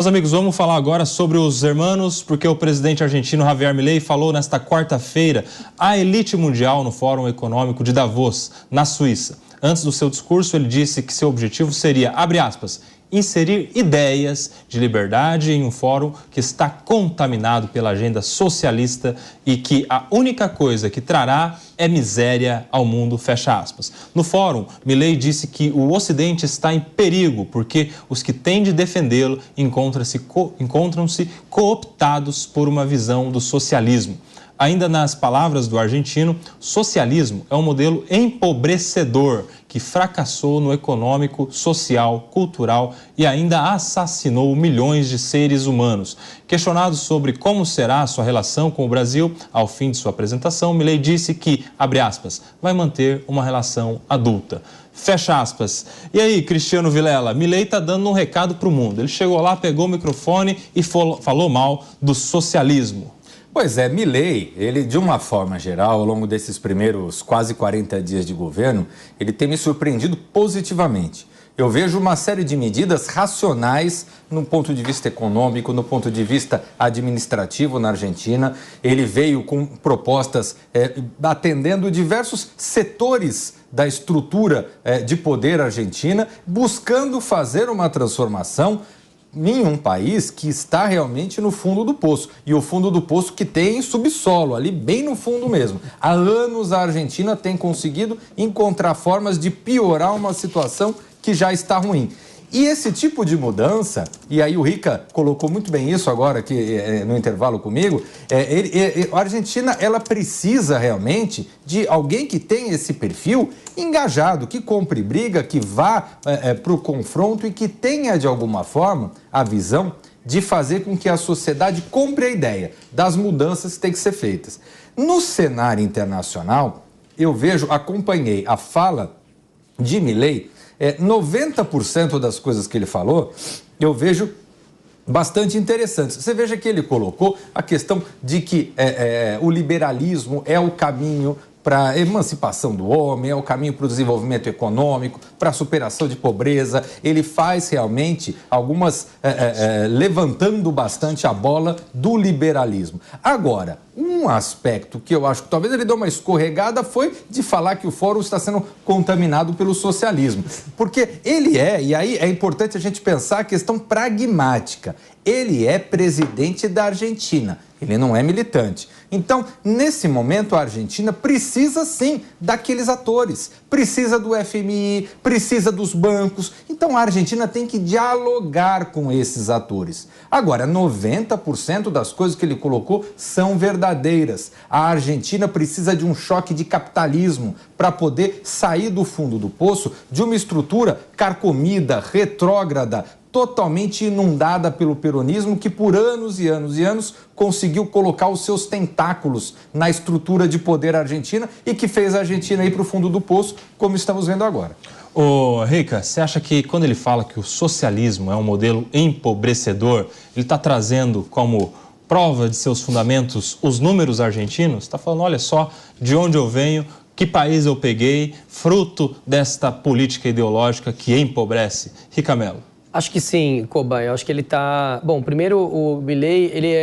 Meus amigos, vamos falar agora sobre os hermanos, porque o presidente argentino Javier Milei falou nesta quarta-feira à elite mundial no Fórum Econômico de Davos, na Suíça. Antes do seu discurso, ele disse que seu objetivo seria, abre aspas, inserir ideias de liberdade em um fórum que está contaminado pela agenda socialista e que a única coisa que trará é miséria ao mundo, fecha aspas. No fórum, Milei disse que o Ocidente está em perigo porque os que têm de defendê-lo encontram-se cooptados por uma visão do socialismo. Ainda nas palavras do argentino, socialismo é um modelo empobrecedor que fracassou no econômico, social, cultural e ainda assassinou milhões de seres humanos. Questionado sobre como será a sua relação com o Brasil, ao fim de sua apresentação, Milei disse que, abre aspas, vai manter uma relação adulta. Fecha aspas. E aí, Cristiano Vilela, Milei está dando um recado para o mundo. Ele chegou lá, pegou o microfone e falou mal do socialismo. Pois é, Milei, ele de uma forma geral, ao longo desses primeiros quase 40 dias de governo, ele tem me surpreendido positivamente. Eu vejo uma série de medidas racionais no ponto de vista econômico, no ponto de vista administrativo na Argentina. Ele veio com propostas atendendo diversos setores da estrutura de poder argentina, buscando fazer uma transformação em um país que está realmente no fundo do poço. E o fundo do poço que tem subsolo, ali bem no fundo mesmo. Há anos a Argentina tem conseguido encontrar formas de piorar uma situação que já está ruim. E esse tipo de mudança, e aí o Rica colocou muito bem isso agora aqui no intervalo comigo, a Argentina ela precisa realmente de alguém que tenha esse perfil engajado, que compre briga, que vá para o confronto e que tenha de alguma forma a visão de fazer com que a sociedade compre a ideia das mudanças que têm que ser feitas. No cenário internacional, eu acompanhei a fala de Milei, 90% das coisas que ele falou, eu vejo bastante interessantes. Você veja que ele colocou a questão de que o liberalismo é o caminho para a emancipação do homem, é o caminho para o desenvolvimento econômico, para a superação de pobreza. Ele faz realmente algumas, levantando bastante a bola do liberalismo. Agora, um aspecto que eu acho que talvez ele dê uma escorregada foi de falar que o fórum está sendo contaminado pelo socialismo. Porque ele e aí é importante a gente pensar a questão pragmática. Ele é presidente da Argentina, ele não é militante. Então, nesse momento, a Argentina precisa sim daqueles atores, precisa do FMI, precisa dos bancos. Então, a Argentina tem que dialogar com esses atores. Agora, 90% das coisas que ele colocou são verdadeiras. A Argentina precisa de um choque de capitalismo para poder sair do fundo do poço de uma estrutura carcomida, retrógrada, totalmente inundada pelo peronismo, que por anos e anos e anos conseguiu colocar os seus tentáculos na estrutura de poder argentina e que fez a Argentina ir para o fundo do poço, como estamos vendo agora. Ô, Rica, você acha que quando ele fala que o socialismo é um modelo empobrecedor, ele está trazendo como prova de seus fundamentos os números argentinos? Está falando, olha só, de onde eu venho, que país eu peguei, fruto desta política ideológica que empobrece. Rica Mello. Acho que sim, Coba. Eu acho que ele está... Bom, primeiro, o Milei, ele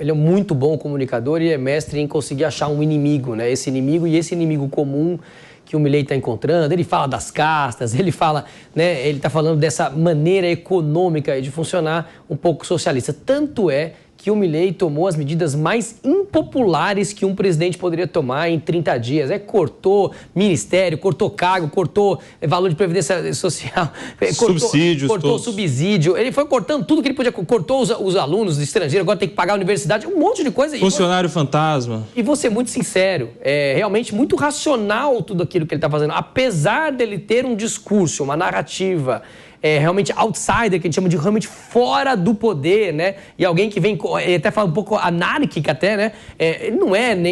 é muito bom comunicador e é mestre em conseguir achar um inimigo, né? Esse inimigo comum que o Milei está encontrando. Ele fala das castas, ele fala, né? Ele está falando dessa maneira econômica de funcionar um pouco socialista. Tanto é que o Milei tomou as medidas mais impopulares que um presidente poderia tomar em 30 dias. Cortou ministério, cortou cargo, cortou valor de previdência social, cortou subsídio. Ele foi cortando tudo que ele podia, cortou os alunos estrangeiros, agora tem que pagar a universidade, um monte de coisa. Funcionário fantasma. E vou ser muito sincero, é realmente muito racional tudo aquilo que ele está fazendo. Apesar dele ter um discurso, uma narrativa realmente outsider, que a gente chama de realmente fora do poder, né? E alguém que vem, ele até fala um pouco anárquica até, né? Ele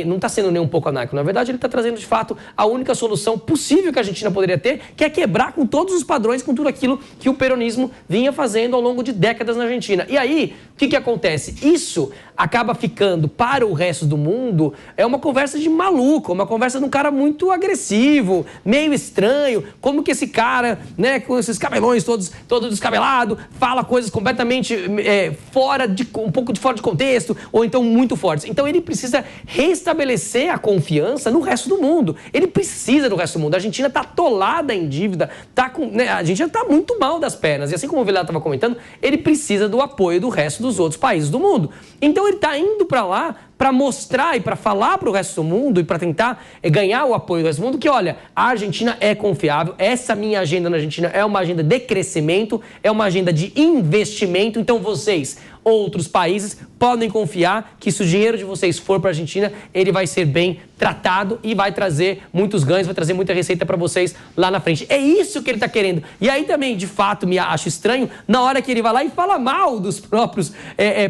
não está sendo nem um pouco anárquico. Na verdade, ele está trazendo, de fato, a única solução possível que a Argentina poderia ter, que é quebrar com todos os padrões, com tudo aquilo que o peronismo vinha fazendo ao longo de décadas na Argentina. E aí, o que acontece? Isso acaba ficando para o resto do mundo é uma conversa de maluco, uma conversa de um cara muito agressivo, meio estranho, como que esse cara, né, com esses cabelões todo descabelado, fala coisas completamente um pouco fora de contexto, ou então muito fortes. Então ele precisa restabelecer a confiança no resto do mundo. Ele precisa do resto do mundo. A Argentina está atolada em dívida, a Argentina está muito mal das pernas. E assim como o Vilela estava comentando, ele precisa do apoio do resto dos outros países do mundo. Então ele está indo para lá para mostrar e para falar para o resto do mundo e para tentar ganhar o apoio do resto do mundo que, olha, a Argentina é confiável, essa minha agenda na Argentina é uma agenda de crescimento, é uma agenda de investimento, então vocês, outros países, podem confiar que se o dinheiro de vocês for para a Argentina, ele vai ser bem tratado e vai trazer muitos ganhos, vai trazer muita receita para vocês lá na frente. É isso que ele está querendo. E aí também, de fato, me acho estranho na hora que ele vai lá e fala mal dos próprios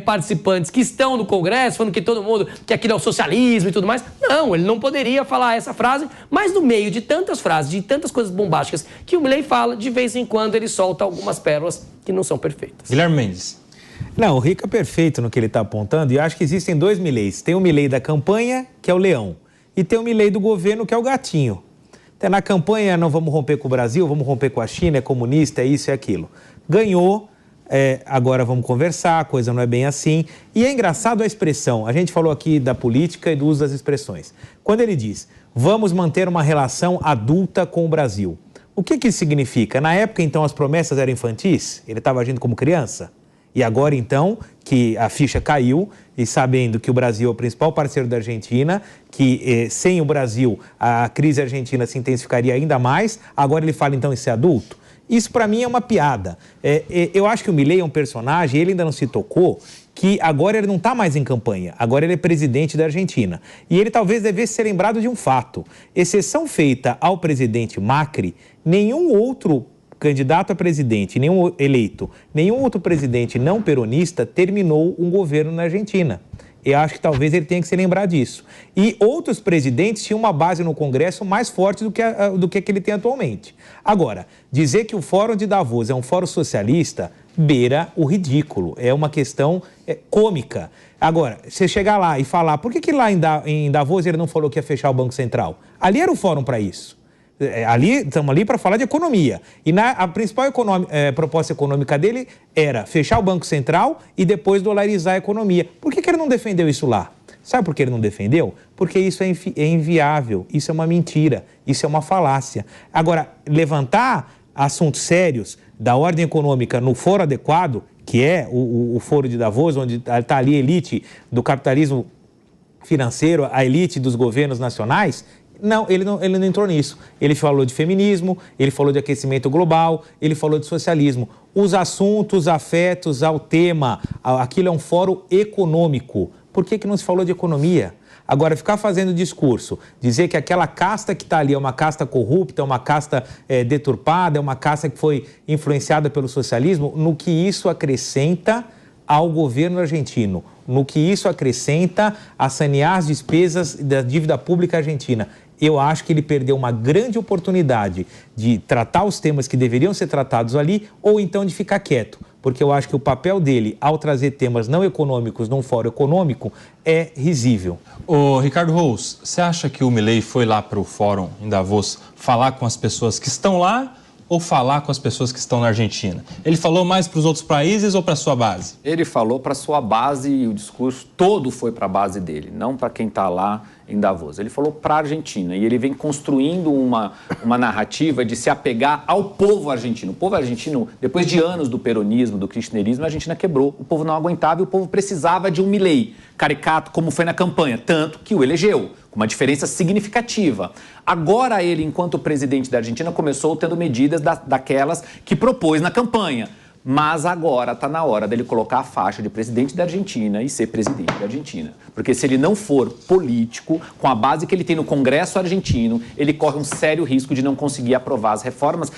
participantes que estão no Congresso, falando que todo mundo, que aquilo é o socialismo e tudo mais. Não, ele não poderia falar essa frase, mas no meio de tantas frases, de tantas coisas bombásticas que o Milei fala, de vez em quando ele solta algumas pérolas que não são perfeitas. Guilherme Mendes. Não, o Rica é perfeito no que ele está apontando e eu acho que existem dois Mileis. Tem o Milei da campanha, que é o leão, e tem o Milei do governo, que é o gatinho. Então, na campanha, não vamos romper com o Brasil, vamos romper com a China, é comunista, é isso e aquilo. Ganhou, agora vamos conversar, a coisa não é bem assim. E é engraçado a expressão, a gente falou aqui da política e do uso das expressões. Quando ele diz, vamos manter uma relação adulta com o Brasil. O que isso significa? Na época, então, as promessas eram infantis? Ele estava agindo como criança? E agora, então, que a ficha caiu e sabendo que o Brasil é o principal parceiro da Argentina, que sem o Brasil a crise argentina se intensificaria ainda mais, agora ele fala, então, em ser adulto? Isso, para mim, é uma piada. Eu acho que o Milei é um personagem, ele ainda não se tocou, que agora ele não está mais em campanha, agora ele é presidente da Argentina. E ele talvez devesse ser lembrado de um fato. Exceção feita ao presidente Macri, nenhum outro candidato a presidente, nenhum eleito, nenhum outro presidente não peronista terminou um governo na Argentina. Eu acho que talvez ele tenha que se lembrar disso. E outros presidentes tinham uma base no Congresso mais forte do que ele tem atualmente. Agora, dizer que o Fórum de Davos é um fórum socialista beira o ridículo. É uma questão cômica. Agora, você chegar lá e falar, por que lá em Davos ele não falou que ia fechar o Banco Central? Ali era o fórum para isso. Estamos ali para falar de economia. E a principal proposta econômica dele era fechar o Banco Central e depois dolarizar a economia. Por que ele não defendeu isso lá? Sabe por que ele não defendeu? Porque isso é inviável, isso é uma mentira, isso é uma falácia. Agora, levantar assuntos sérios da ordem econômica no foro adequado, que é o foro de Davos, onde está ali a elite do capitalismo financeiro, a elite dos governos nacionais. Não, ele não entrou nisso. Ele falou de feminismo, ele falou de aquecimento global, ele falou de socialismo. Os assuntos afetos ao tema, aquilo é um fórum econômico. Por que não se falou de economia? Agora, ficar fazendo discurso, dizer que aquela casta que está ali é uma casta corrupta, é uma casta deturpada, é uma casta que foi influenciada pelo socialismo, no que isso acrescenta ao governo argentino, no que isso acrescenta a sanear as despesas da dívida pública argentina. Eu acho que ele perdeu uma grande oportunidade de tratar os temas que deveriam ser tratados ali ou então de ficar quieto, porque eu acho que o papel dele ao trazer temas não econômicos num fórum econômico é risível. Ô, Ricardo Rous, você acha que o Milei foi lá para o fórum em Davos falar com as pessoas que estão lá ou falar com as pessoas que estão na Argentina? Ele falou mais para os outros países ou para a sua base? Ele falou para a sua base e o discurso todo foi para a base dele, não para quem está lá em Davos. Ele falou para a Argentina e ele vem construindo uma narrativa de se apegar ao povo argentino. O povo argentino, depois de anos do peronismo, do kirchnerismo, a Argentina quebrou. O povo não aguentava e o povo precisava de um Milei caricato, como foi na campanha, tanto que o elegeu, com uma diferença significativa. Agora ele, enquanto presidente da Argentina, começou tendo medidas daquelas que propôs na campanha. Mas agora está na hora dele colocar a faixa de presidente da Argentina e ser presidente da Argentina. Porque se ele não for político, com a base que ele tem no Congresso argentino, ele corre um sério risco de não conseguir aprovar as reformas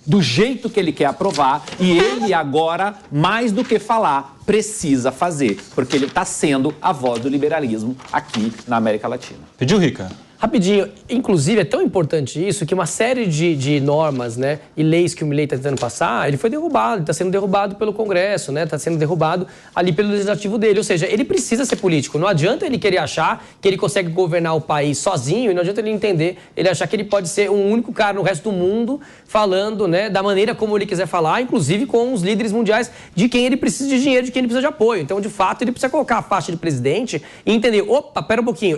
do jeito que ele quer aprovar. E ele agora, mais do que falar, precisa fazer. Porque ele está sendo a voz do liberalismo aqui na América Latina. Pediu, Rica? Rapidinho, inclusive é tão importante isso que uma série de normas, né, e leis que o Milei está tentando passar, ele foi derrubado, está sendo derrubado pelo Congresso, né, está sendo derrubado ali pelo legislativo dele. Ou seja, ele precisa ser político. Não adianta ele querer achar que ele consegue governar o país sozinho e não adianta ele entender, ele achar que ele pode ser um único cara no resto do mundo falando, né, da maneira como ele quiser falar, inclusive com os líderes mundiais de quem ele precisa de dinheiro, de quem ele precisa de apoio. Então, de fato, ele precisa colocar a faixa de presidente e entender, opa, pera um pouquinho,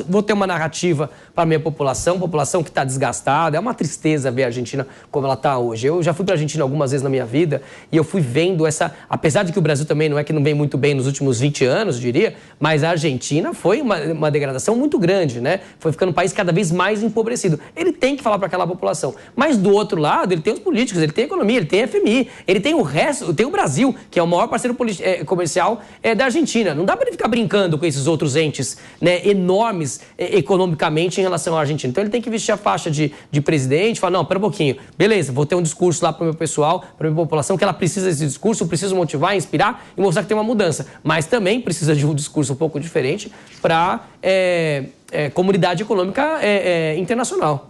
vou ter uma narrativa para a minha população que está desgastada. É uma tristeza ver a Argentina como ela está hoje. Eu já fui para a Argentina algumas vezes na minha vida e eu fui vendo apesar de que o Brasil também não é que não vem muito bem nos últimos 20 anos, eu diria, mas a Argentina foi uma degradação muito grande, né? Foi ficando um país cada vez mais empobrecido. Ele tem que falar para aquela população. Mas do outro lado, ele tem os políticos, ele tem a economia, ele tem a FMI, ele tem o resto, tem o Brasil, que é o maior parceiro comercial da Argentina. Não dá para ele ficar brincando com esses outros entes, né, enormes economicamente em relação à Argentina. Então ele tem que vestir a faixa de presidente e falar, não, pera um pouquinho, beleza, vou ter um discurso lá para o meu pessoal, para a minha população, que ela precisa desse discurso, eu preciso motivar, inspirar e mostrar que tem uma mudança. Mas também precisa de um discurso um pouco diferente para comunidade econômica internacional.